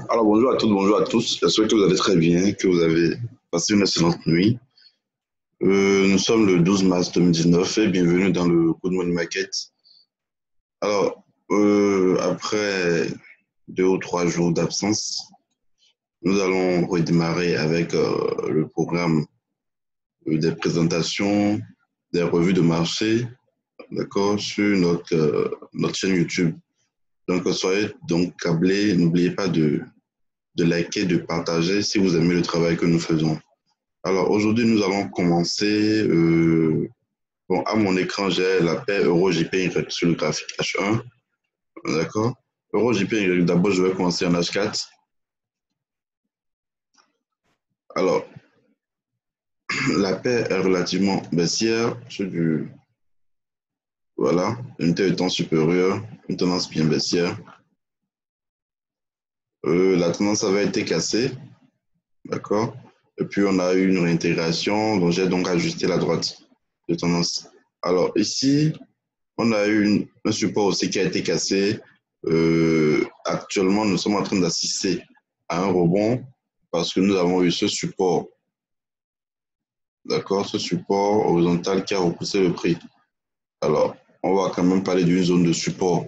Alors bonjour à toutes, bonjour à tous. J'espère que vous allez très bien, que vous avez passé une excellente nuit. Nous sommes le 12 mars 2019 et bienvenue dans le Good Morning Market. Alors, après 2 ou 3 jours d'absence, nous allons redémarrer avec le programme des présentations, des revues de marché, d'accord, sur notre chaîne YouTube. Donc, soyez donc câblés, n'oubliez pas de liker, de partager si vous aimez le travail que nous faisons. Alors aujourd'hui, nous allons commencer. Bon, à mon écran, j'ai la paire Euro-JPY sur le graphique H1. D'accord? Euro-JPY, d'abord, je vais commencer en H4. Alors, la paire est relativement baissière sur du. Voilà, unité de temps supérieure, une tendance bien baissière. La tendance avait été cassée. D'accord? Et puis, on a eu une réintégration, donc j'ai donc ajusté la droite de tendance. Alors, ici, on a eu un support aussi qui a été cassé. Actuellement, nous sommes en train d'assister à un rebond parce que nous avons eu ce support, d'accord, ce support horizontal qui a repoussé le prix. Alors, on va quand même parler d'une zone de support.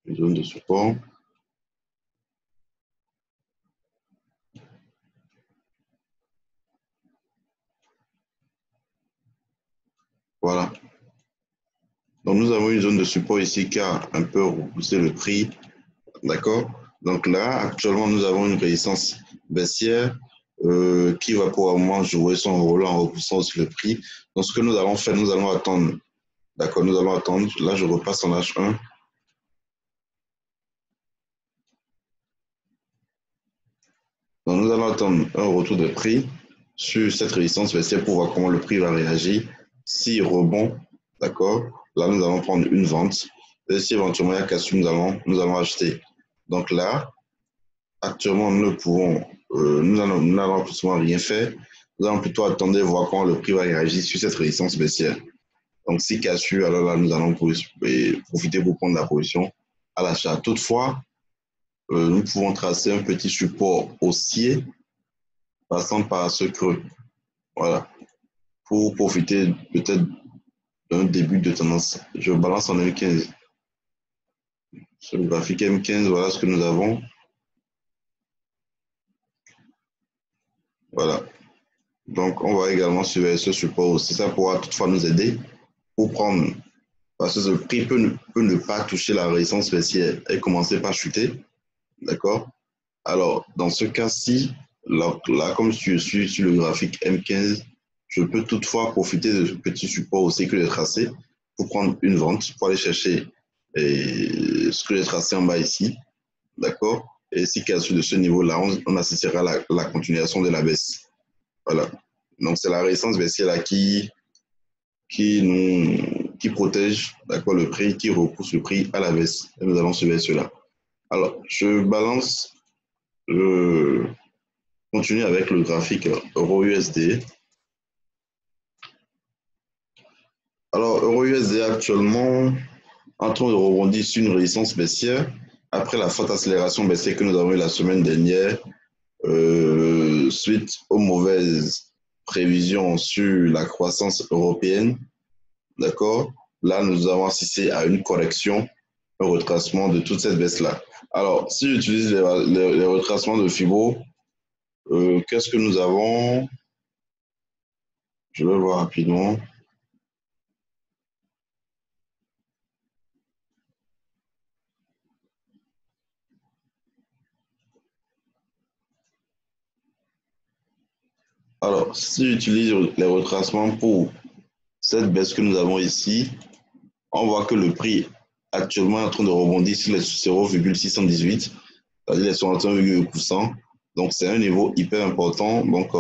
Une zone de support. Voilà. Donc, nous avons une zone de support ici qui a un peu repoussé le prix. D'accord? Donc là, actuellement, nous avons une résistance baissière qui va probablement jouer son rôle en repoussant aussi le prix. Donc, ce que nous allons faire, nous allons attendre. D'accord, nous allons attendre. Là, je repasse en H1. Donc, nous allons attendre un retour de prix sur cette résistance baissière pour voir comment le prix va réagir. S'il rebond, d'accord, là, nous allons prendre une vente. Et si éventuellement il y a cassure, nous allons acheter. Donc là, actuellement, nous n'allons absolument rien faire. Nous allons plutôt attendre voir comment le prix va réagir sur cette résistance baissière. Donc, si cassure, alors là, nous allons profiter pour prendre la position à l'achat. Toutefois, nous pouvons tracer un petit support haussier passant par ce creux. Voilà. Pour profiter peut-être d'un début de tendance. Je balance en M15. Sur le graphique M15, voilà ce que nous avons. Voilà. Donc, on va également surveiller ce support aussi. Ça pourra toutefois nous aider pour prendre, parce que le prix peut ne pas toucher la résistance baissière et commencer par chuter. D'accord? Alors, dans ce cas-ci, là, comme je suis sur le graphique M15, je peux toutefois profiter de ce petit support aussi que j'ai tracé pour prendre une vente, pour aller chercher ce que j'ai tracé en bas ici. D'accord? Et si casse de ce niveau-là, on assistera à la continuation de la baisse. Voilà. Donc, c'est la résistance baissière là qui protège, d'accord, le prix, qui repousse le prix à la baisse. Et nous allons surveiller cela. Alors, je continue avec le graphique Euro-USD. Alors, Euro-USD actuellement en train de rebondir sur une résistance baissière après la forte accélération baissière que nous avons eue la semaine dernière suite aux mauvaises prévisions sur la croissance européenne. D'accord? Là, nous avons assisté à une correction, un retracement de toute cette baisse-là. Alors, si j'utilise les retracements de Fibo, qu'est-ce que nous avons? Je vais voir rapidement. Alors, si j'utilise les retracements pour cette baisse que nous avons ici, on voit que le prix actuellement est en train de rebondir sur les 0,618, c'est-à-dire les 61,8%. Donc, c'est un niveau hyper important. Donc,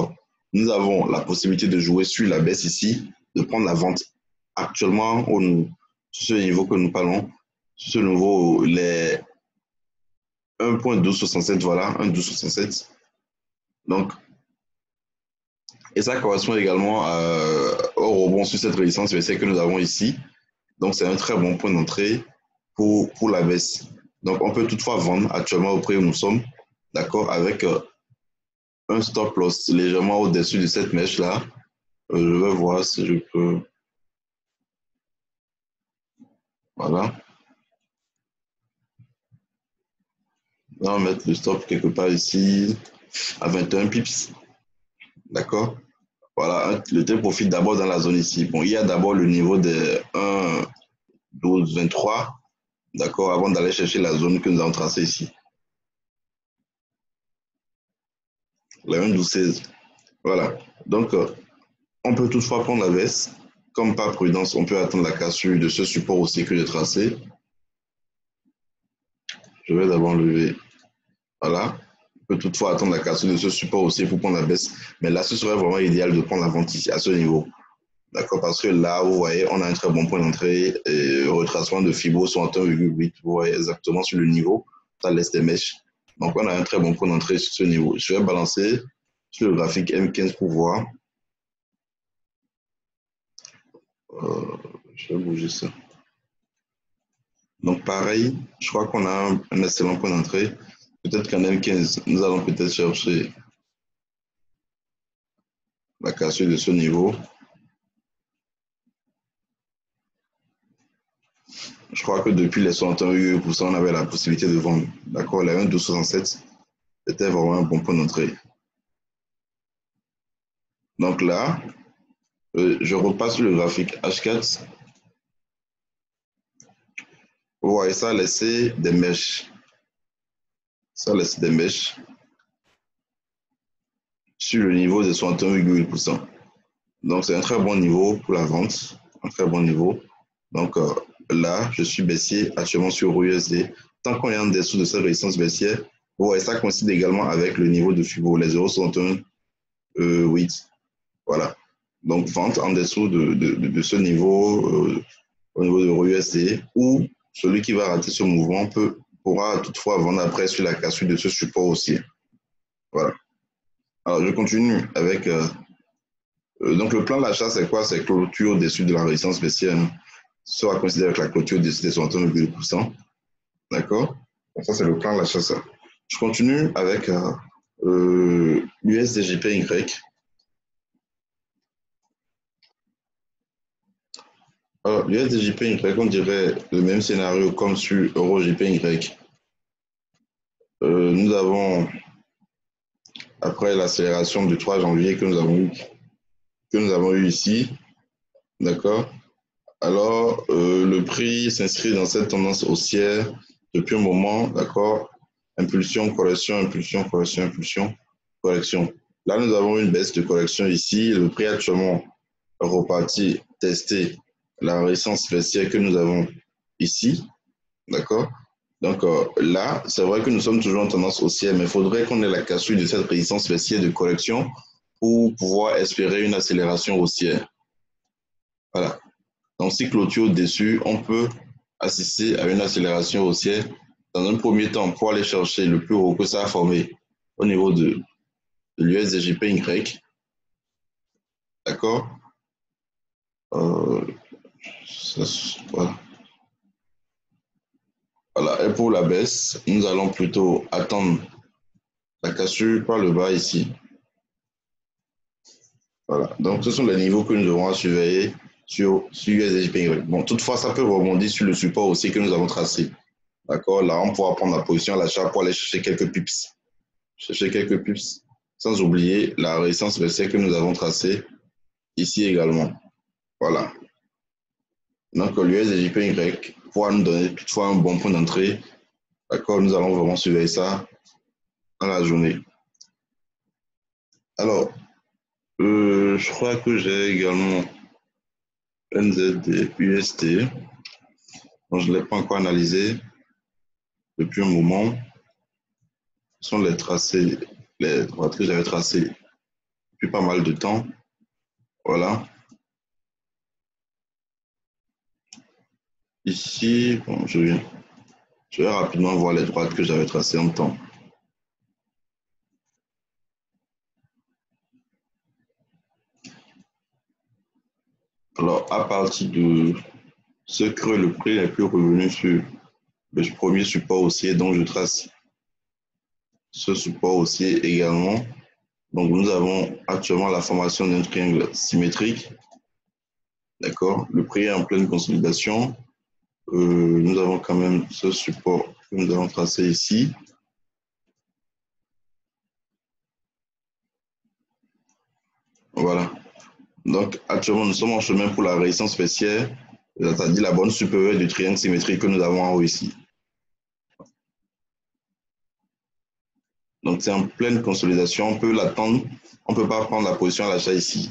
nous avons la possibilité de jouer sur la baisse ici, de prendre la vente actuellement sur ce niveau que nous parlons, sur ce niveau, les 1,1267, voilà, 1,1267. Donc, et ça correspond également au rebond sur cette résistance baissière que nous avons ici. Donc, c'est un très bon point d'entrée pour la baisse. Donc, on peut toutefois vendre actuellement au prix où nous sommes, d'accord, avec un stop loss légèrement au-dessus de cette mèche-là. Je vais voir si je peux. Voilà. On va mettre le stop quelque part ici à 21 pips. D'accord. Voilà. Le thé profite d'abord dans la zone ici. Bon, il y a d'abord le niveau de 1, 12, 23. D'accord. Avant d'aller chercher la zone que nous avons tracée ici. La 1, 12, 16. Voilà. Donc, on peut toutefois prendre la baisse. Comme par prudence, on peut attendre la cassure de ce support aussi que j'ai tracé. Je vais d'abord lever. Voilà. On peut toutefois attendre la cassure de ce support aussi pour prendre la baisse. Mais là, ce serait vraiment idéal de prendre la vente ici, à ce niveau. D'accord, parce que là, vous voyez, on a un très bon point d'entrée. Retracement de Fibo 61,8. Vous voyez exactement sur le niveau. Ça laisse des mèches. Donc, on a un très bon point d'entrée sur ce niveau. Je vais balancer sur le graphique M15 pour voir. Je vais bouger ça. Donc, pareil, je crois qu'on a un excellent point d'entrée. Peut-être qu'en M15, nous allons peut-être chercher la cassure de ce niveau. Je crois que depuis les 61%, on avait la possibilité de vendre. D'accord, la 1,1267, c'était vraiment un bon point d'entrée. Donc là, je repasse sur le graphique H4. Vous voyez, ça a laissé des mèches. Ça a laissé des mèches sur le niveau de 61,8%. Donc, c'est un très bon niveau pour la vente. Un très bon niveau. Donc, là, je suis baissier actuellement sur USD. Tant qu'on est en dessous de cette résistance baissière, vous voyez, ça coïncide également avec le niveau de Fibo, les 0,61,8. Voilà. Donc, vente en dessous de ce niveau, au niveau de l'USD, ou celui qui va rater ce mouvement pourra toutefois vendre après sur la cassure de ce support aussi. Voilà. Alors, je continue avec. Donc, le plan d'achat, c'est quoi? C'est clôture au-dessus de la résistance baissière. Ça va coïncider avec la clôture au-dessus des 61,2%. D'accord? Donc, ça, c'est le plan d'achat, ça. Je continue avec USDJPY. Alors, l'USDJPY, on dirait le même scénario comme sur EuroJPY. Nous avons, après l'accélération du 3 janvier que nous avons eu ici, d'accord? Alors, le prix s'inscrit dans cette tendance haussière depuis un moment, d'accord? Impulsion, correction, impulsion, correction, impulsion, correction. Là, nous avons une baisse de correction ici. Le prix actuellement reparti tester la résistance baissière que nous avons ici, d'accord? Donc là, c'est vrai que nous sommes toujours en tendance haussière, mais il faudrait qu'on ait la cassure de cette résistance baissière de correction pour pouvoir espérer une accélération haussière. Voilà. Donc, si clôture au-dessus, on peut assister à une accélération haussière dans un premier temps pour aller chercher le plus haut que ça a formé au niveau de l'USDJPY. D'accord? euh, voilà. Voilà. Et pour la baisse, nous allons plutôt attendre la cassure par le bas ici. Voilà. Donc, ce sont les niveaux que nous devrons surveiller sur USDJPY. Bon, toutefois, ça peut rebondir sur le support aussi que nous avons tracé. D'accord? Là, on pourra prendre la position à l'achat pour aller chercher quelques pips. Chercher quelques pips. Sans oublier la résistance baissière que nous avons tracée ici également. Voilà. Donc, l'USDJPY pourra nous donner toutefois un bon point d'entrée. D'accord? Nous allons vraiment surveiller ça dans la journée. Alors, je crois que j'ai également NZD, USD. Donc, je ne l'ai pas encore analysé depuis un moment. Ce sont les tracés, les droites que j'avais tracées depuis pas mal de temps. Voilà. Ici, bon, je vais rapidement voir les droites que j'avais tracées en temps. Alors, à partir de ce creux, le prix n'est plus revenu sur le premier support haussier, donc je trace ce support haussier également. Donc nous avons actuellement la formation d'un triangle symétrique. D'accord. Le prix est en pleine consolidation. Nous avons quand même ce support que nous allons tracer ici. Voilà. Donc, actuellement, nous sommes en chemin pour la résistance baissière, c'est-à-dire la bande supérieure du triangle symétrique que nous avons en haut ici. Donc, c'est en pleine consolidation. On peut l'attendre. On ne peut pas prendre la position à l'achat ici.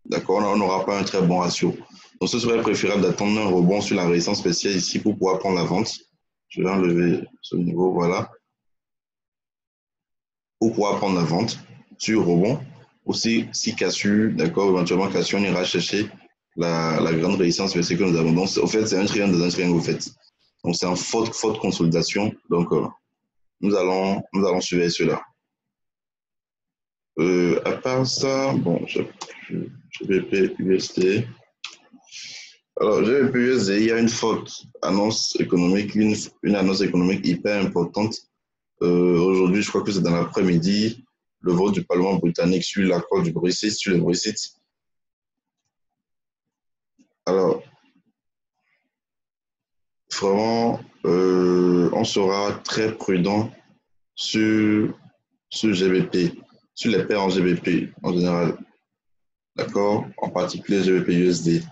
D'accord. On n'aura pas un très bon ratio. Donc, ce serait préférable d'attendre un rebond sur la résistance baissière ici pour pouvoir prendre la vente. Je vais enlever ce niveau, voilà. Pour pouvoir prendre la vente sur rebond. Aussi, si cassure, d'accord, éventuellement cassure, on ira chercher la grande résistance baissière que nous avons. Donc, au fait, c'est un triangle dans un triangle, au fait. Donc, c'est en forte consolidation. Donc, nous allons surveiller cela. À part ça, bon, GBP USD. Alors, GBP USD, il y a une forte annonce économique, une annonce économique hyper importante. Aujourd'hui, je crois que c'est dans l'après-midi, le vote du Parlement britannique sur l'accord du Brexit, sur le Brexit. Alors, vraiment, on sera très prudent sur GBP, sur les paires en GBP en général. D'accord? En particulier GBP USD.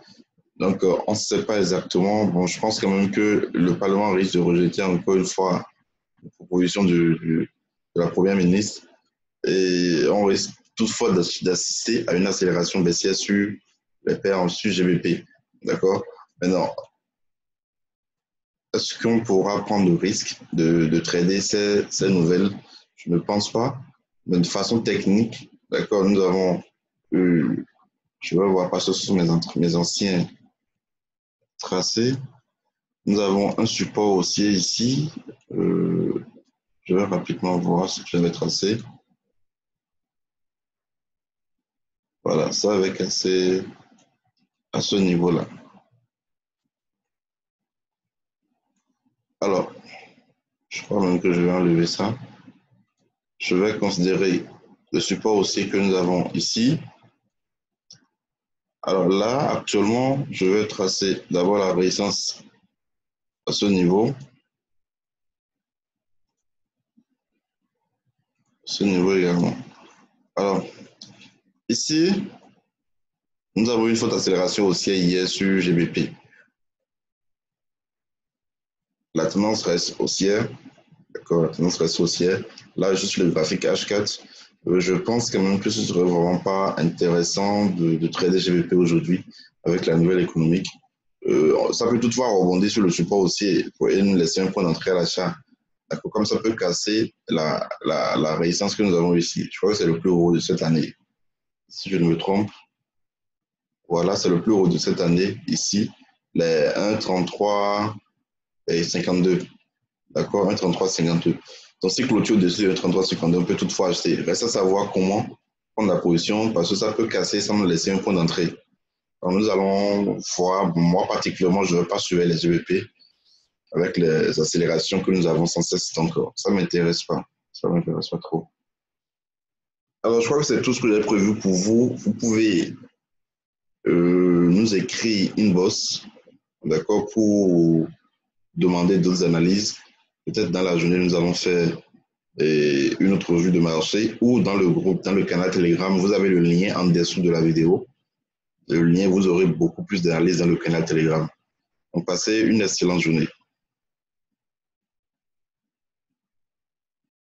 Donc, on ne sait pas exactement. Bon, je pense quand même que le Parlement risque de rejeter encore une fois la proposition de la Première ministre. Et on risque toutefois d'assister à une accélération baissière sur les paires en sur GBP. D'accord? Maintenant, est-ce qu'on pourra prendre le risque de trader ces nouvelles? Je ne pense pas. Mais de façon technique, d'accord, nous avons eu, je vais voir passer sur mes anciens tracés. Nous avons un support haussier ici. Je vais rapidement voir ce que je vais tracer. Voilà, ça avec assez à ce niveau-là. Alors, je crois même que je vais enlever ça. Je vais considérer le support haussier que nous avons ici. Alors là, actuellement, je vais tracer d'abord la résistance à ce niveau. Ce niveau également. Alors, ici, nous avons une forte accélération haussière hier sur GBP. La tendance reste haussière. D'accord, la tendance reste haussière. Là, juste le graphique H4, je pense quand même que ce ne serait vraiment pas intéressant de trader GBP aujourd'hui avec la nouvelle économique. Ça peut toutefois rebondir sur le support haussier et nous laisser un point d'entrée à l'achat. D'accord, comme ça peut casser la résistance que nous avons ici. Je crois que c'est le plus haut de cette année. Si je ne me trompe, voilà, c'est le plus haut de cette année ici, les 1,33 et 52. D'accord, 1,33,52. Donc, si clôture au-dessus de 1,33,52, on peut toutefois acheter. Reste à savoir comment prendre la position parce que ça peut casser sans nous laisser un point d'entrée. Alors, nous allons voir, moi particulièrement, je ne vais pas suivre les GBP avec les accélérations que nous avons sans cesse encore. Ça ne m'intéresse pas. Ça ne m'intéresse pas trop. Alors, je crois que c'est tout ce que j'ai prévu pour vous. Vous pouvez nous écrire inbox, d'accord, pour demander d'autres analyses. Peut-être dans la journée, nous allons faire une autre vue de marché ou dans le groupe, dans le canal Telegram, vous avez le lien en dessous de la vidéo. Le lien, vous aurez beaucoup plus d'analyses dans le canal Telegram. Donc, passez une excellente journée.